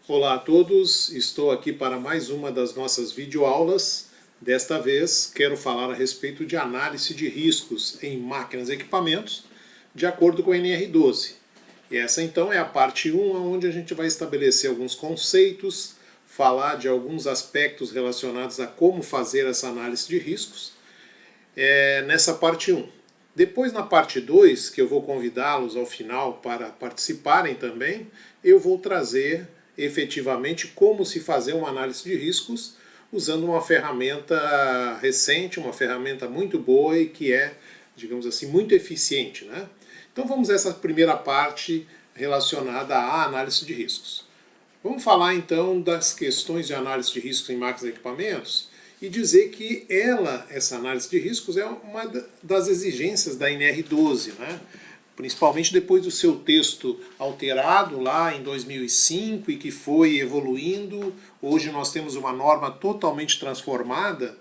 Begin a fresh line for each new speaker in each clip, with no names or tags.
Olá a todos, estou aqui para mais uma das nossas videoaulas. Desta vez quero falar a respeito de análise de riscos em máquinas e equipamentos de acordo com a NR12. E essa então é a parte 1, onde a gente vai estabelecer alguns conceitos, falar de alguns aspectos relacionados a como fazer essa análise de riscos nessa parte 1. Depois, na parte 2, que eu vou convidá-los ao final para participarem também, eu vou trazer efetivamente como se fazer uma análise de riscos usando uma ferramenta recente, uma ferramenta muito boa e que é, digamos assim, muito eficiente, né? Então vamos a essa primeira parte relacionada à análise de riscos. Vamos falar então das questões de análise de riscos em máquinas e equipamentos e dizer que essa análise de riscos é uma das exigências da NR12, né? Principalmente depois do seu texto alterado lá em 2005 e que foi evoluindo. Hoje nós temos uma norma totalmente transformada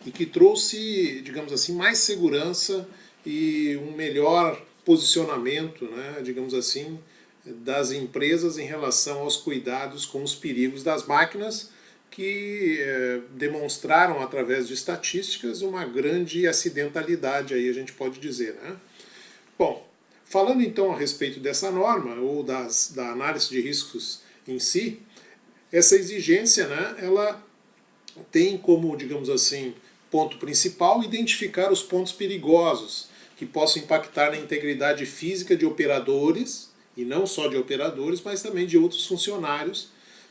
e que trouxe, digamos assim, mais segurança e um melhor posicionamento, né, digamos assim, das empresas em relação aos cuidados com os perigos das máquinas, que demonstraram através de estatísticas uma grande acidentalidade, aí a gente pode dizer, né? Bom, falando então a respeito dessa norma, ou da análise de riscos em si, essa exigência, né, ela tem como, digamos assim, ponto principal identificar os pontos perigosos que possam impactar na integridade física de operadores, e não só de operadores, mas também de outros funcionários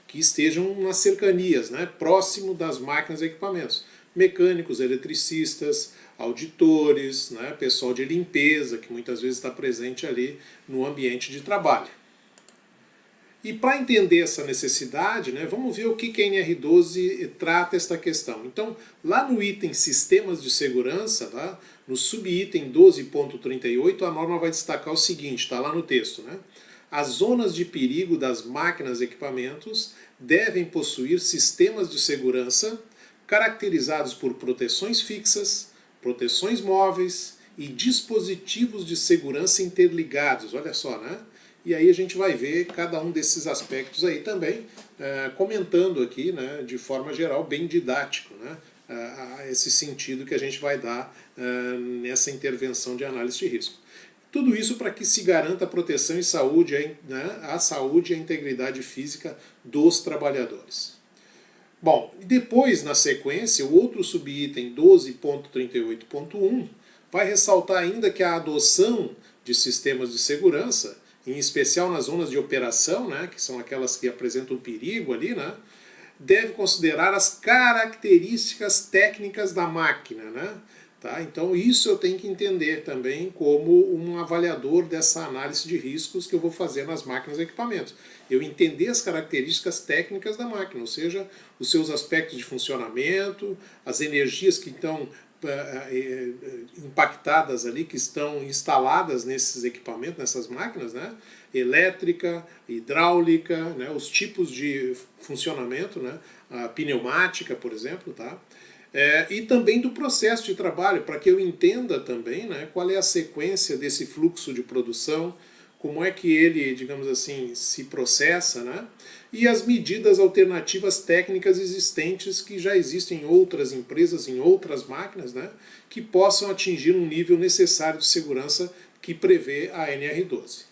que estejam nas cercanias, né, próximo das máquinas e equipamentos. Mecânicos, eletricistas, auditores, né, pessoal de limpeza, que muitas vezes está presente ali no ambiente de trabalho. E para entender essa necessidade, né, vamos ver o que a NR12 trata esta questão. Então, lá no item Sistemas de Segurança, tá, no subitem 12.38, a norma vai destacar o seguinte, está lá no texto, né? As zonas de perigo das máquinas e equipamentos devem possuir sistemas de segurança caracterizados por proteções fixas, proteções móveis e dispositivos de segurança interligados. Olha só, né? E aí a gente vai ver cada um desses aspectos aí também, comentando aqui, né, de forma geral, bem didático, né, esse sentido que a gente vai dar nessa intervenção de análise de risco. Tudo isso para que se garanta a proteção e saúde, né, a saúde e a integridade física dos trabalhadores. Bom, e depois, na sequência, o outro subitem 12.38.1 vai ressaltar ainda que a adoção de sistemas de segurança, em especial nas zonas de operação, né, que são aquelas que apresentam perigo ali, né, deve considerar as características técnicas da máquina, né? Tá? Então isso eu tenho que entender também como um avaliador dessa análise de riscos que eu vou fazer nas máquinas e equipamentos. Eu entender as características técnicas da máquina, ou seja, os seus aspectos de funcionamento, as energias que estão impactadas ali, que estão instaladas nesses equipamentos, nessas máquinas, né? Elétrica, hidráulica, né? Os tipos de funcionamento, né? A pneumática, por exemplo, tá? E também do processo de trabalho, para que eu entenda também, né, qual é a sequência desse fluxo de produção, como é que ele, digamos assim, se processa, né, e as medidas alternativas técnicas existentes que já existem em outras empresas, em outras máquinas, né, que possam atingir um nível necessário de segurança que prevê a NR12.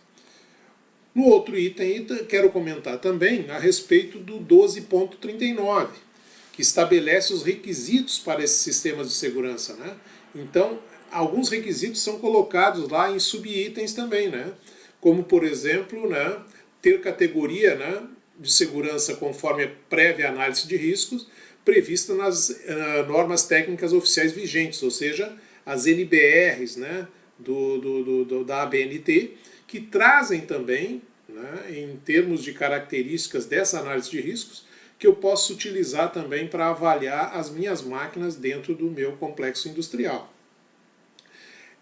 No outro item, quero comentar também a respeito do 12.39, que estabelece os requisitos para esses sistemas de segurança, né? Então, alguns requisitos são colocados lá em subitens também, né? Como, por exemplo, né, ter categoria, né, de segurança conforme a prévia análise de riscos prevista nas normas técnicas oficiais vigentes, ou seja, as NBRs, né, da ABNT, que trazem também, né, em termos de características dessa análise de riscos, que eu posso utilizar também para avaliar as minhas máquinas dentro do meu complexo industrial.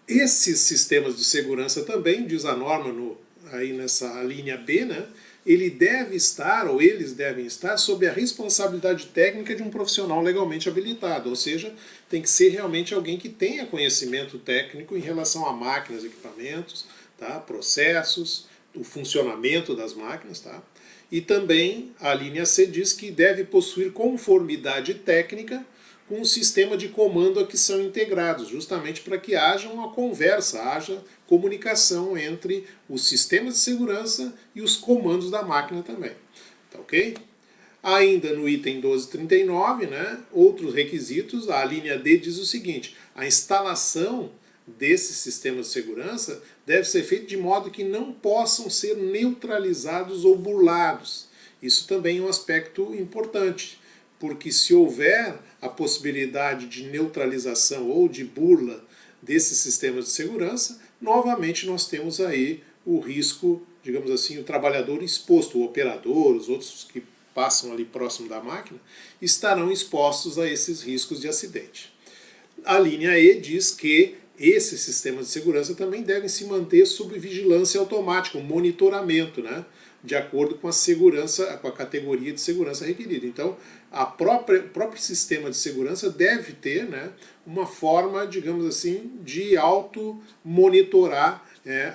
Esses sistemas de segurança também, diz a norma aí nessa linha B, né, ele deve estar, ou eles devem estar, sob a responsabilidade técnica de um profissional legalmente habilitado, ou seja, tem que ser realmente alguém que tenha conhecimento técnico em relação a máquinas, equipamentos, tá, processos, o funcionamento das máquinas, tá? E também a linha C diz que deve possuir conformidade técnica com o sistema de comando a que são integrados, justamente para que haja uma conversa, haja comunicação entre os sistemas de segurança e os comandos da máquina também. Tá ok? Ainda no item 1239, né, outros requisitos, a linha D diz o seguinte: a instalação desses sistemas de segurança deve ser feita de modo que não possam ser neutralizados ou burlados. Isso também é um aspecto importante, porque se houver a possibilidade de neutralização ou de burla desses sistemas de segurança, novamente nós temos aí o risco, digamos assim, o trabalhador exposto, o operador, os outros que passam ali próximo da máquina, estarão expostos a esses riscos de acidente. A linha E diz que esses sistemas de segurança também devem se manter sob vigilância automática, um monitoramento, né, de acordo com a segurança, com a categoria de segurança requerida. Então, o próprio sistema de segurança deve ter, né, uma forma, digamos assim, de auto-monitorar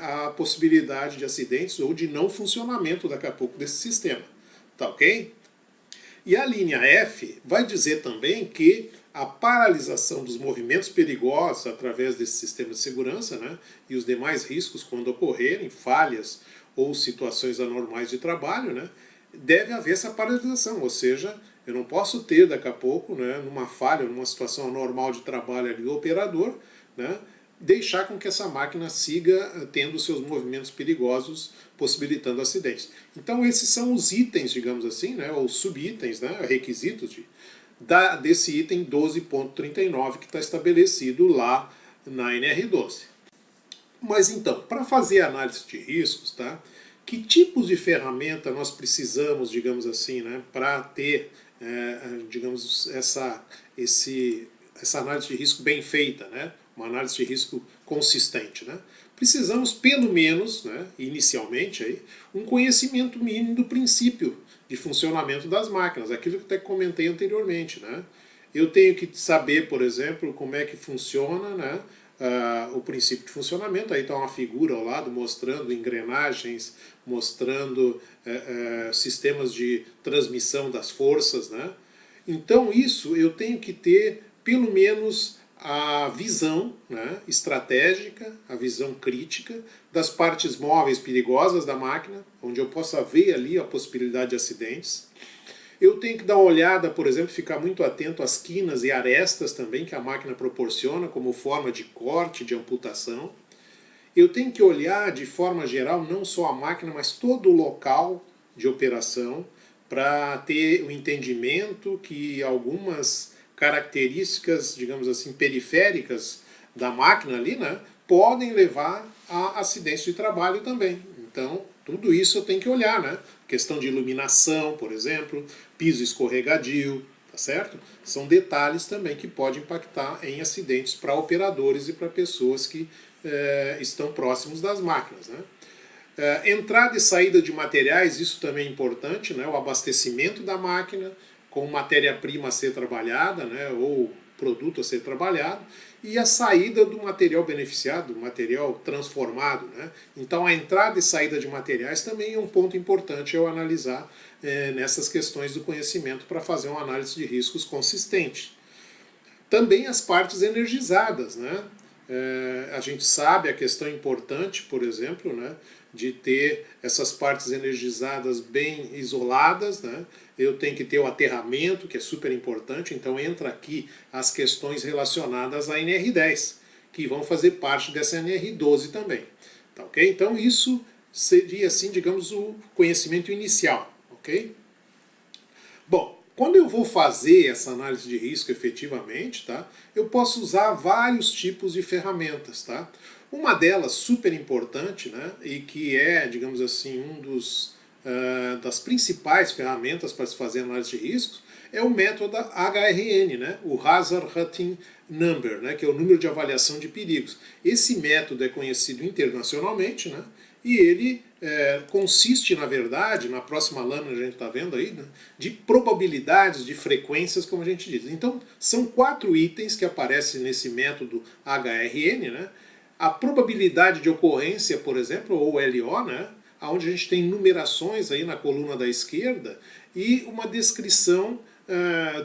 a possibilidade de acidentes ou de não funcionamento daqui a pouco desse sistema. Tá ok? E a linha F vai dizer também que a paralisação dos movimentos perigosos através desse sistema de segurança, né, e os demais riscos quando ocorrerem, falhas ou situações anormais de trabalho, né, deve haver essa paralisação, ou seja, eu não posso ter daqui a pouco, né, numa falha, numa situação anormal de trabalho ali do operador, né, deixar com que essa máquina siga tendo seus movimentos perigosos, possibilitando acidentes. Então esses são os itens, digamos assim, né, ou subitens, né, requisitos desse item 12.39 que está estabelecido lá na NR12. Mas então, para fazer análise de riscos, tá, que tipos de ferramenta nós precisamos, digamos assim, né, para ter, digamos, essa análise de risco bem feita, né, uma análise de risco consistente, né? Precisamos, pelo menos, né, inicialmente, aí, um conhecimento mínimo do princípio de funcionamento das máquinas, aquilo que eu até comentei anteriormente, né? Eu tenho que saber, por exemplo, como é que funciona, né, o princípio de funcionamento. Aí está uma figura ao lado mostrando engrenagens, mostrando sistemas de transmissão das forças, né? Então isso eu tenho que ter pelo menos a visão, né, estratégica, a visão crítica das partes móveis perigosas da máquina, onde eu possa ver ali a possibilidade de acidentes. Eu tenho que dar uma olhada, por exemplo, ficar muito atento às quinas e arestas também que a máquina proporciona como forma de corte, de amputação. Eu tenho que olhar de forma geral não só a máquina, mas todo o local de operação para ter o entendimento que algumas características, digamos assim, periféricas da máquina ali, né, podem levar a acidentes de trabalho também. Então, tudo isso eu tenho que olhar, né? Questão de iluminação, por exemplo, piso escorregadio, tá certo? São detalhes também que podem impactar em acidentes para operadores e para pessoas que estão próximos das máquinas, né? Entrada e saída de materiais, isso também é importante, né? O abastecimento da máquina com matéria-prima a ser trabalhada, né? Ou produto a ser trabalhado, e a saída do material beneficiado, do material transformado, né? Então a entrada e saída de materiais também é um ponto importante ao analisar nessas questões do conhecimento para fazer uma análise de riscos consistente. Também as partes energizadas, né? A gente sabe a questão importante, por exemplo, né, de ter essas partes energizadas bem isoladas, né? Eu tenho que ter o aterramento, que é super importante, então entra aqui as questões relacionadas à NR10, que vão fazer parte dessa NR12 também. Tá, ok? Então isso seria, assim, digamos, o conhecimento inicial. Ok? Bom, quando eu vou fazer essa análise de risco efetivamente, tá, eu posso usar vários tipos de ferramentas. Tá? Uma delas super importante, né, e que é, digamos assim, das principais ferramentas para se fazer análise de riscos, é o método HRN, né, o Hazard Rating Number, né, que é o número de avaliação de perigos. Esse método é conhecido internacionalmente, né, e ele consiste, na verdade, na próxima lâmina a gente está vendo aí, né, de probabilidades, de frequências, como a gente diz. Então, são 4 itens que aparecem nesse método HRN, né? A probabilidade de ocorrência, por exemplo, ou LO, né? onde a gente tem numerações aí na coluna da esquerda e uma descrição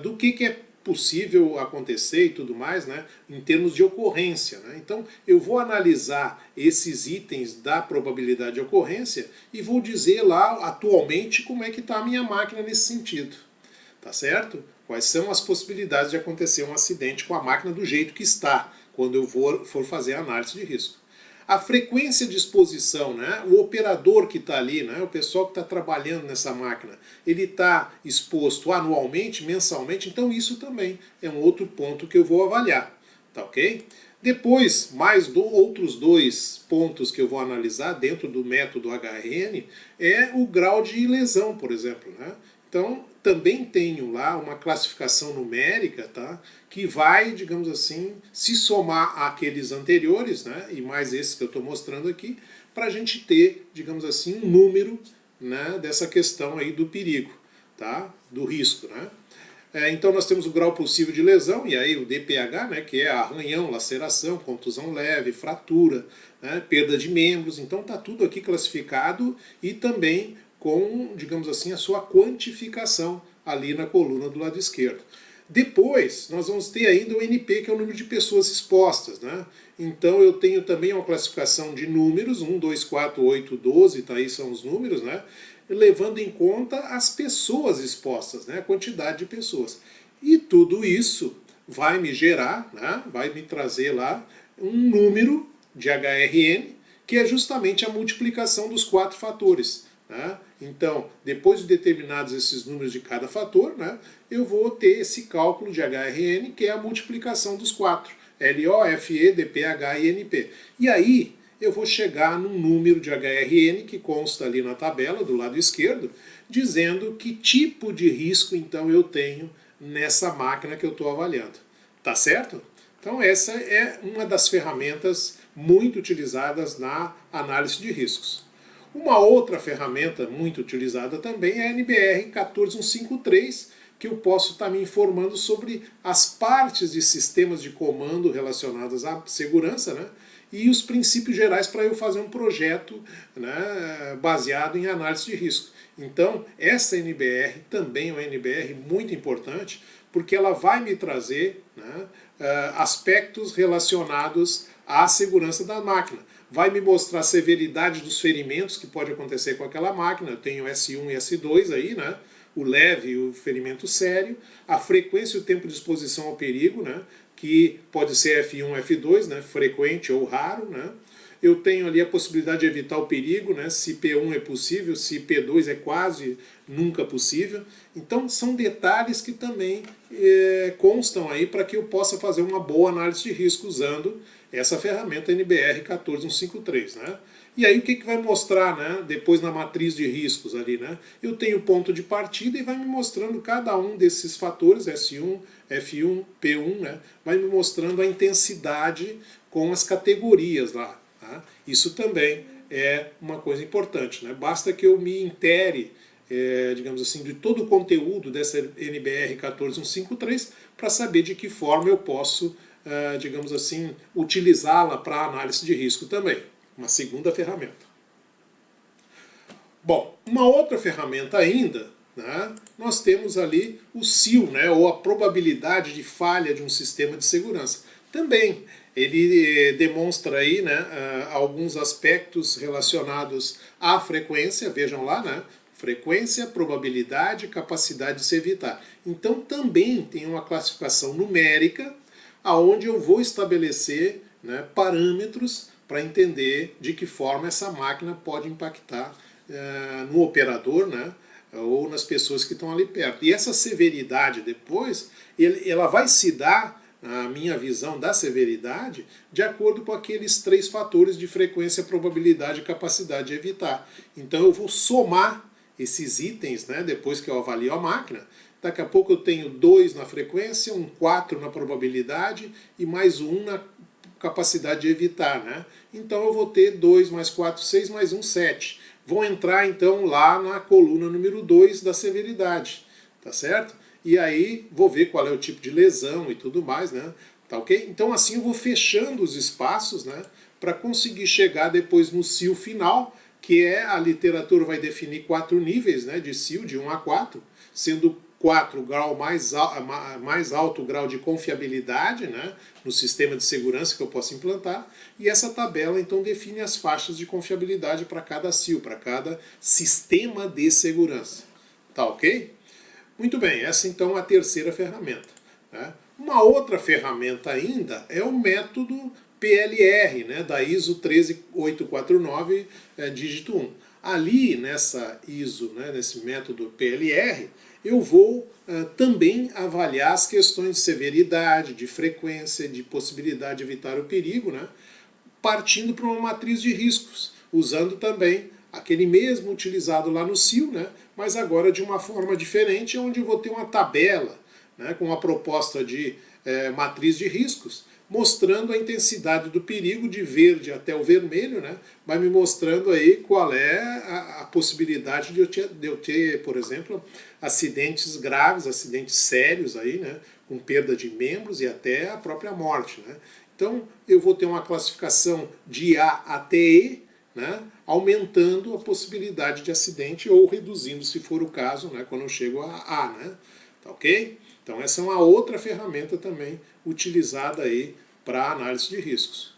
do que é possível acontecer e tudo mais, né, em termos de ocorrência. Né? Então eu vou analisar esses itens da probabilidade de ocorrência e vou dizer lá atualmente como é que está a minha máquina nesse sentido. Tá certo? Quais são as possibilidades de acontecer um acidente com a máquina do jeito que está, quando eu for fazer a análise de risco. A frequência de exposição, né? O operador que está ali, né? O pessoal que está trabalhando nessa máquina, ele está exposto anualmente, mensalmente, então isso também é um outro ponto que eu vou avaliar, tá ok? Depois, outros dois pontos que eu vou analisar dentro do método HRN é o grau de lesão, por exemplo, né? Então, também tenho lá uma classificação numérica, tá, que vai, digamos assim, se somar àqueles anteriores, né, e mais esses que eu estou mostrando aqui, para a gente ter, digamos assim, um número, né, dessa questão aí do perigo, tá, do risco. Né. Então nós temos o grau possível de lesão, e aí o DPH, né, que é arranhão, laceração, contusão leve, fratura, né, perda de membros, então está tudo aqui classificado e também com, digamos assim, a sua quantificação ali na coluna do lado esquerdo. Depois, nós vamos ter ainda o NP, que é o número de pessoas expostas. Né? Então eu tenho também uma classificação de números, 1, 2, 4, 8, 12, tá aí são os números, né? Levando em conta as pessoas expostas, né? A quantidade de pessoas. E tudo isso vai me gerar, né? Vai me trazer lá um número de HRN, que é justamente a multiplicação dos 4 fatores. Né? Então, depois de determinados esses números de cada fator, né, eu vou ter esse cálculo de HRN, que é a multiplicação dos 4, LO, FE, DPH e NP. E aí eu vou chegar num número de HRN que consta ali na tabela do lado esquerdo, dizendo que tipo de risco então eu tenho nessa máquina que eu estou avaliando. Tá certo? Então essa é uma das ferramentas muito utilizadas na análise de riscos. Uma outra ferramenta muito utilizada também é a NBR 14153, que eu posso estar me informando sobre as partes de sistemas de comando relacionadas à segurança, né, e os princípios gerais para eu fazer um projeto, né, baseado em análise de risco. Então, essa NBR também é uma NBR muito importante, porque ela vai me trazer, né, aspectos relacionados à segurança da máquina. Vai me mostrar a severidade dos ferimentos que pode acontecer com aquela máquina. Eu tenho S1 e S2 aí, né? O leve e o ferimento sério, a frequência e o tempo de exposição ao perigo, né? Que pode ser F1, F2, né? Frequente ou raro, né? Eu tenho ali a possibilidade de evitar o perigo, né? Se P1 é possível, se P2 é quase nunca possível. Então são detalhes que também constam aí para que eu possa fazer uma boa análise de risco usando essa ferramenta NBR 14153. Né? E aí o que vai mostrar, né, depois na matriz de riscos ali? Né? Eu tenho ponto de partida e vai me mostrando cada um desses fatores, S1, F1, P1, né, vai me mostrando a intensidade com as categorias lá. Tá? Isso também é uma coisa importante. Né? Basta que eu me intere, digamos assim, de todo o conteúdo dessa NBR 14153 para saber de que forma eu posso, digamos assim, utilizá-la para análise de risco também. Uma segunda ferramenta. Bom, uma outra ferramenta ainda, né, nós temos ali o SIL, né, ou a probabilidade de falha de um sistema de segurança. Também ele demonstra aí, né, alguns aspectos relacionados à frequência, vejam lá, né, frequência, probabilidade, capacidade de se evitar. Então também tem uma classificação numérica aonde eu vou estabelecer, né, parâmetros para entender de que forma essa máquina pode impactar no operador, né, ou nas pessoas que estão ali perto. E essa severidade depois, ela vai se dar, a minha visão da severidade, de acordo com aqueles 3 fatores de frequência, probabilidade e capacidade de evitar. Então eu vou somar esses itens, né, depois que eu avalio a máquina. Daqui a pouco eu tenho 2 na frequência, um 4 na probabilidade e mais 1 na capacidade de evitar. Né? Então eu vou ter 2 mais 4, 6, mais 1, 7. Vou entrar então lá na coluna número 2 da severidade, tá certo? E aí vou ver qual é o tipo de lesão e tudo mais, né? Tá ok? Então assim eu vou fechando os espaços, né, para conseguir chegar depois no SIL final, que a literatura vai definir 4 níveis, né, de SIL, de 1 a 4, sendo 4 grau mais alto grau de confiabilidade, né, no sistema de segurança que eu posso implantar, e essa tabela então define as faixas de confiabilidade para cada SIL, para cada sistema de segurança. Tá ok? Muito bem, essa então é a terceira ferramenta, né? Uma outra ferramenta ainda é o método PLR, né, da ISO 13849, dígito 1. Ali nessa ISO, né, nesse método PLR, eu vou também avaliar as questões de severidade, de frequência, de possibilidade de evitar o perigo, né, partindo para uma matriz de riscos, usando também aquele mesmo utilizado lá no SIL, né, mas agora de uma forma diferente, onde eu vou ter uma tabela, né, com uma proposta de matriz de riscos, mostrando a intensidade do perigo de verde até o vermelho, né, vai me mostrando aí qual é a possibilidade de eu ter, por exemplo, acidentes graves, acidentes sérios aí, né, com perda de membros e até a própria morte, né. Então eu vou ter uma classificação de A até E, né, aumentando a possibilidade de acidente ou reduzindo, se for o caso, né, quando eu chego a A, né, tá ok? Então essa é uma outra ferramenta também utilizada aí para análise de riscos.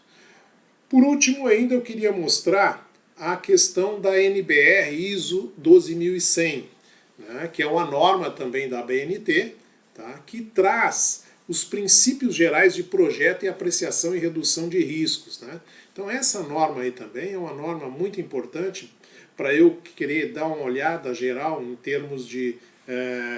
Por último ainda eu queria mostrar a questão da NBR ISO 12100, né, que é uma norma também da ABNT, tá, que traz os princípios gerais de projeto e apreciação e redução de riscos, né? Então essa norma aí também é uma norma muito importante para eu querer dar uma olhada geral em termos de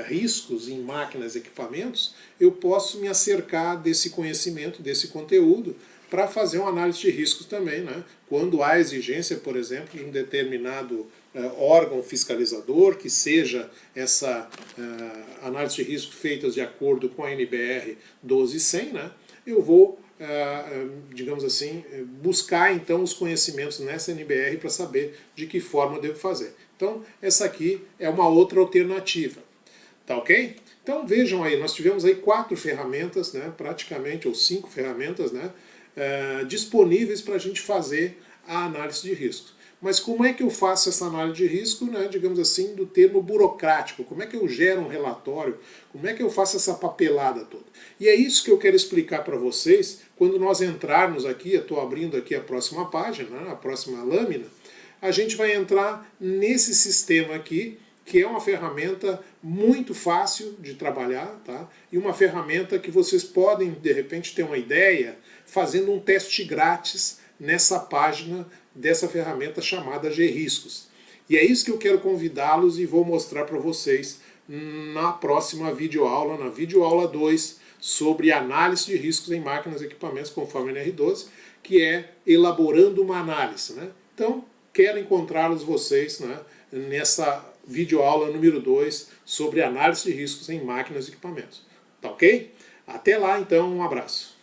riscos em máquinas e equipamentos, eu posso me acercar desse conhecimento, desse conteúdo, para fazer uma análise de riscos também, né? Quando há exigência, por exemplo, de um determinado órgão fiscalizador, que seja essa análise de risco feita de acordo com a NBR 12100, né? Eu vou, digamos assim, buscar então os conhecimentos nessa NBR para saber de que forma eu devo fazer. Então, essa aqui é uma outra alternativa. Tá ok? Então vejam aí, nós tivemos aí 4 ferramentas, né, praticamente, ou 5 ferramentas, né, disponíveis para a gente fazer a análise de risco. Mas como é que eu faço essa análise de risco, né, digamos assim, do termo burocrático? Como é que eu gero um relatório? Como é que eu faço essa papelada toda? E é isso que eu quero explicar para vocês quando nós entrarmos aqui, eu estou abrindo aqui a próxima página, né, a próxima lâmina, a gente vai entrar nesse sistema aqui, que é uma ferramenta muito fácil de trabalhar, tá? E uma ferramenta que vocês podem, de repente, ter uma ideia fazendo um teste grátis nessa página dessa ferramenta chamada G-Riscos. E é isso que eu quero convidá-los e vou mostrar para vocês na próxima videoaula, na videoaula 2, sobre análise de riscos em máquinas e equipamentos conforme a NR12, que é elaborando uma análise, né? Então, quero encontrá-los vocês, né, nessa videoaula número 2 sobre análise de riscos em máquinas e equipamentos. Tá ok? Até lá então, um abraço.